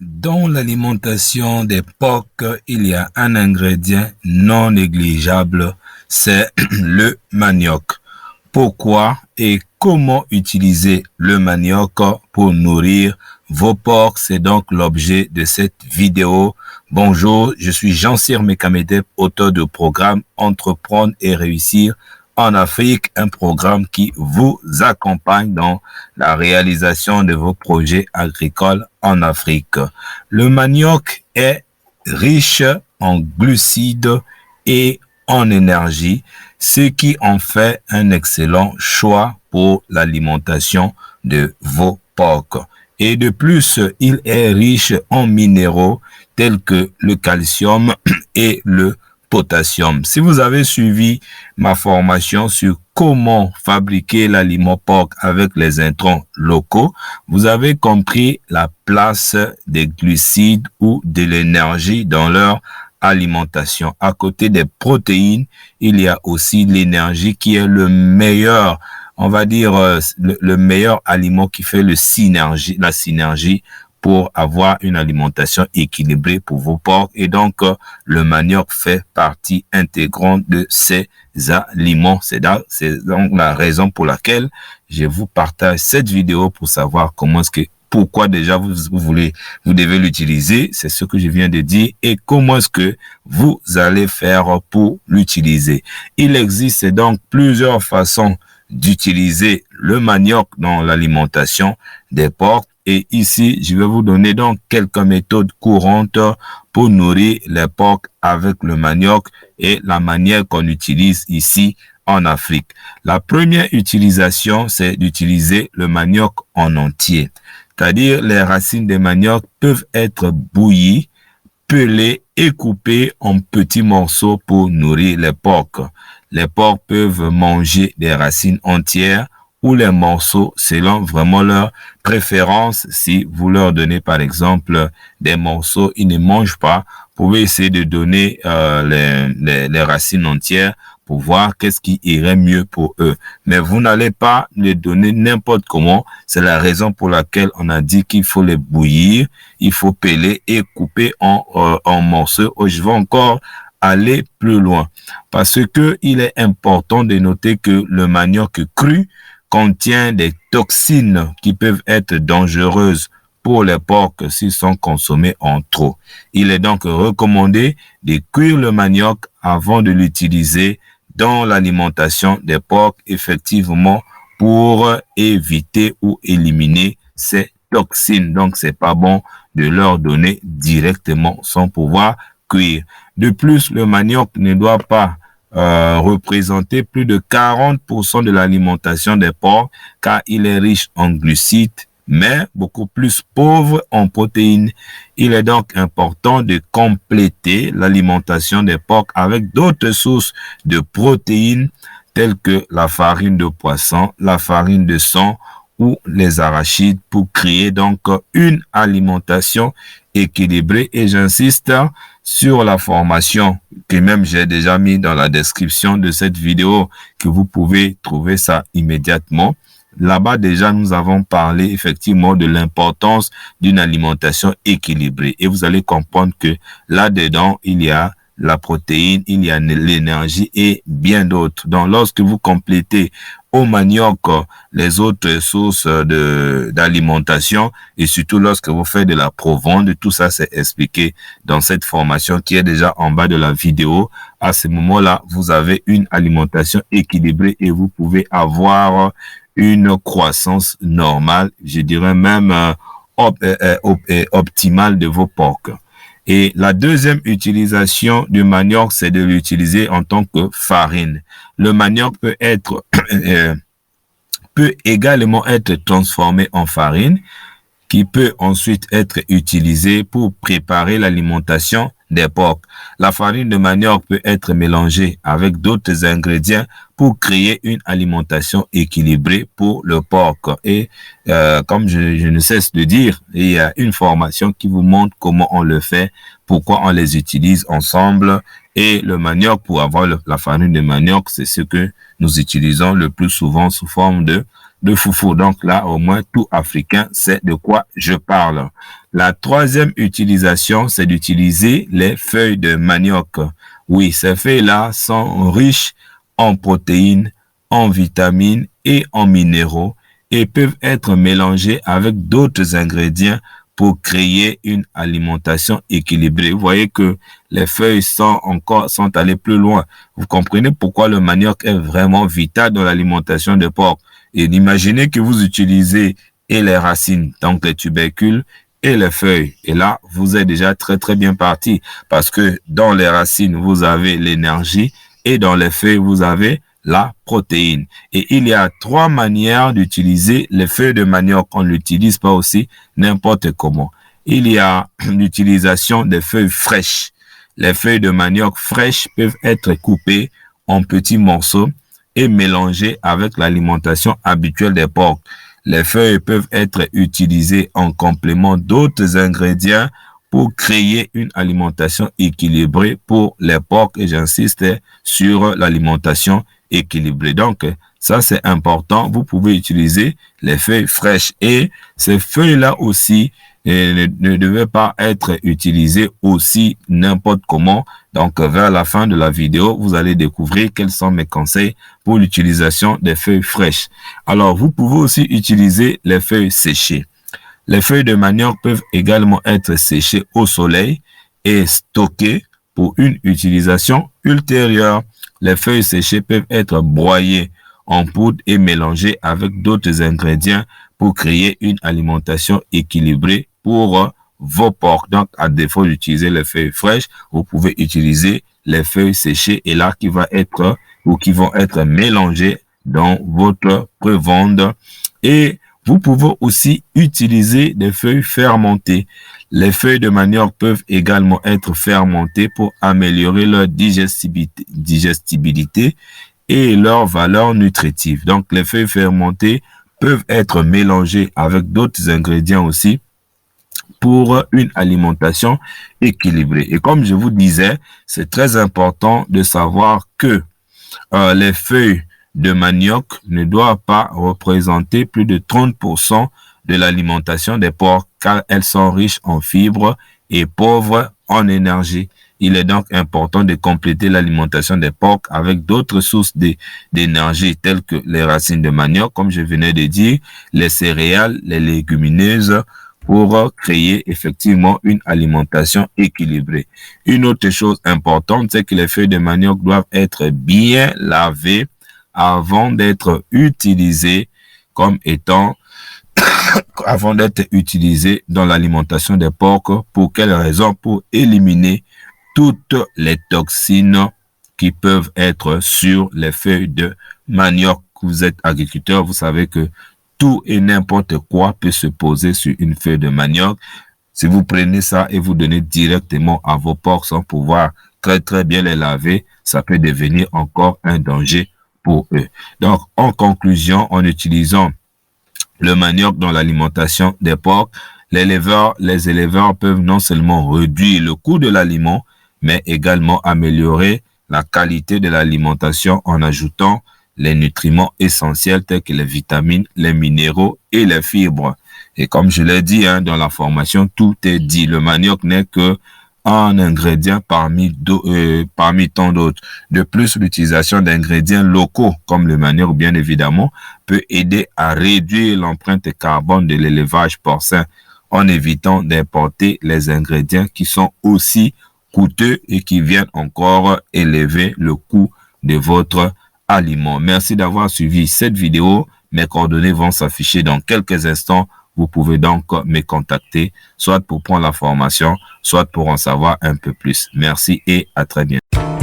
Dans l'alimentation des porcs, il y a un ingrédient non négligeable, c'est le manioc. Pourquoi et comment utiliser le manioc pour nourrir vos porcs? C'est donc l'objet de cette vidéo. Bonjour, je suis Jean-Cyr Mekamedeb, auteur du programme Entreprendre et réussir en Afrique, un programme qui vous accompagne dans la réalisation de vos projets agricoles en Afrique. Le manioc est riche en glucides et en énergie, ce qui en fait un excellent choix pour l'alimentation de vos porcs. Et de plus, il est riche en minéraux tels que le calcium et le potassium. Si vous avez suivi ma formation sur comment fabriquer l'aliment porc avec les intrants locaux, vous avez compris la place des glucides ou de l'énergie dans leur alimentation. À côté des protéines, il y a aussi l'énergie qui est le meilleur, on va dire, le meilleur aliment qui fait la synergie pour avoir une alimentation équilibrée pour vos porcs. Et donc, le manioc fait partie intégrante de ces aliments. C'est donc la raison pour laquelle je vous partage cette vidéo pour savoir pourquoi déjà vous devez l'utiliser, c'est ce que je viens de dire, et comment est-ce que vous allez faire pour l'utiliser. Il existe donc plusieurs façons d'utiliser le manioc dans l'alimentation des porcs. Et ici, je vais vous donner donc quelques méthodes courantes pour nourrir les porcs avec le manioc et la manière qu'on utilise ici en Afrique. La première utilisation, c'est d'utiliser le manioc en entier. C'est-à-dire, les racines de manioc peuvent être bouillies, pelées et coupées en petits morceaux pour nourrir les porcs. Les porcs peuvent manger des racines entières ou les morceaux selon vraiment leur préférence. Si vous leur donnez par exemple des morceaux, ils ne mangent pas, vous pouvez essayer de donner les racines entières pour voir qu'est-ce qui irait mieux pour eux. Mais vous n'allez pas les donner n'importe comment. C'est la raison pour laquelle on a dit qu'il faut les bouillir, il faut peler et couper en morceaux. Je vais encore aller plus loin parce que il est important de noter que le manioc cru contient des toxines qui peuvent être dangereuses pour les porcs s'ils sont consommés en trop. Il est donc recommandé de cuire le manioc avant de l'utiliser dans l'alimentation des porcs, effectivement, pour éviter ou éliminer ces toxines. Donc, c'est pas bon de leur donner directement sans pouvoir cuire. De plus, le manioc ne doit pas représenter plus de 40% de l'alimentation des porcs car il est riche en glucides mais beaucoup plus pauvre en protéines. Il est donc important de compléter l'alimentation des porcs avec d'autres sources de protéines telles que la farine de poisson, la farine de sang ou les arachides pour créer donc une alimentation équilibrée. Et j'insiste sur la formation que même j'ai déjà mis dans la description de cette vidéo, que vous pouvez trouver ça immédiatement. Là-bas, déjà, nous avons parlé effectivement de l'importance d'une alimentation équilibrée. Et vous allez comprendre que là-dedans, il y a la protéine, il y a l'énergie et bien d'autres. Donc, lorsque vous complétez au manioc les autres sources d'alimentation et surtout lorsque vous faites de la provende, tout ça c'est expliqué dans cette formation qui est déjà en bas de la vidéo. À ce moment-là, vous avez une alimentation équilibrée et vous pouvez avoir une croissance normale, je dirais même optimale de vos porcs. Et la deuxième utilisation du manioc, c'est de l'utiliser en tant que farine. Le manioc peut également être transformé en farine, qui peut ensuite être utilisée pour préparer l'alimentation des porcs. La farine de manioc peut être mélangée avec d'autres ingrédients pour créer une alimentation équilibrée pour le porc. Et comme je ne cesse de dire, il y a une formation qui vous montre comment on le fait, pourquoi on les utilise ensemble. Et le manioc, pour avoir la farine de manioc, c'est ce que nous utilisons le plus souvent sous forme de foufou. Donc là, au moins, tout Africain sait de quoi je parle. La troisième utilisation, c'est d'utiliser les feuilles de manioc. Oui, ces feuilles-là sont riches en protéines, en vitamines et en minéraux et peuvent être mélangées avec d'autres ingrédients pour créer une alimentation équilibrée. Vous voyez que les feuilles sont allées plus loin. Vous comprenez pourquoi le manioc est vraiment vital dans l'alimentation des porcs. Et imaginez que vous utilisez et les racines, donc les tubercules, et les feuilles. Et là, vous êtes déjà très bien parti parce que dans les racines, vous avez l'énergie et dans les feuilles, vous avez la protéine. Et il y a 3 manières d'utiliser les feuilles de manioc. On ne l'utilise pas aussi n'importe comment. Il y a l'utilisation des feuilles fraîches. Les feuilles de manioc fraîches peuvent être coupées en petits morceaux et mélangées avec l'alimentation habituelle des porcs. Les feuilles peuvent être utilisées en complément d'autres ingrédients pour créer une alimentation équilibrée pour les porcs. Et j'insiste sur l'alimentation équilibrée. Donc, ça c'est important. Vous pouvez utiliser les feuilles fraîches. Et ces feuilles-là aussi ne devaient pas être utilisées aussi n'importe comment. Donc, vers la fin de la vidéo, vous allez découvrir quels sont mes conseils pour l'utilisation des feuilles fraîches. Alors, vous pouvez aussi utiliser les feuilles séchées. Les feuilles de manioc peuvent également être séchées au soleil et stockées pour une utilisation ultérieure. Les feuilles séchées peuvent être broyées en poudre et mélangées avec d'autres ingrédients pour créer une alimentation équilibrée pour vos porcs. Donc, à défaut d'utiliser les feuilles fraîches, vous pouvez utiliser les feuilles séchées et là qui vont être mélangées dans votre prévende. Et vous pouvez aussi utiliser des feuilles fermentées. Les feuilles de manioc peuvent également être fermentées pour améliorer leur digestibilité et leur valeur nutritive. Donc, les feuilles fermentées peuvent être mélangées avec d'autres ingrédients aussi pour une alimentation équilibrée. Et comme je vous disais, c'est très important de savoir que les feuilles de manioc ne doivent pas représenter plus de 30% de l'alimentation des porcs car elles sont riches en fibres et pauvres en énergie. Il est donc important de compléter l'alimentation des porcs avec d'autres sources d'énergie telles que les racines de manioc, comme je venais de dire, les céréales, les légumineuses, pour créer effectivement une alimentation équilibrée. Une autre chose importante, c'est que les feuilles de manioc doivent être bien lavées avant d'être utilisées comme étant avant d'être utilisées dans l'alimentation des porcs. Pour quelle raison? Pour éliminer toutes les toxines qui peuvent être sur les feuilles de manioc. Vous êtes agriculteur, vous savez que tout et n'importe quoi peut se poser sur une feuille de manioc. Si vous prenez ça et vous donnez directement à vos porcs sans pouvoir très bien les laver, ça peut devenir encore un danger pour eux. Donc, en conclusion, en utilisant le manioc dans l'alimentation des porcs, les éleveurs peuvent non seulement réduire le coût de l'aliment, mais également améliorer la qualité de l'alimentation en ajoutant les nutriments essentiels tels que les vitamines, les minéraux et les fibres. Et comme je l'ai dit dans la formation, tout est dit. Le manioc n'est que un ingrédient parmi tant d'autres. De plus, l'utilisation d'ingrédients locaux comme le manioc, bien évidemment, peut aider à réduire l'empreinte carbone de l'élevage porcin en évitant d'importer les ingrédients qui sont aussi coûteux et qui viennent encore élever le coût de votre aliment. Merci d'avoir suivi cette vidéo. Mes coordonnées vont s'afficher dans quelques instants. Vous pouvez donc me contacter, soit pour prendre la formation, soit pour en savoir un peu plus. Merci et à très bientôt.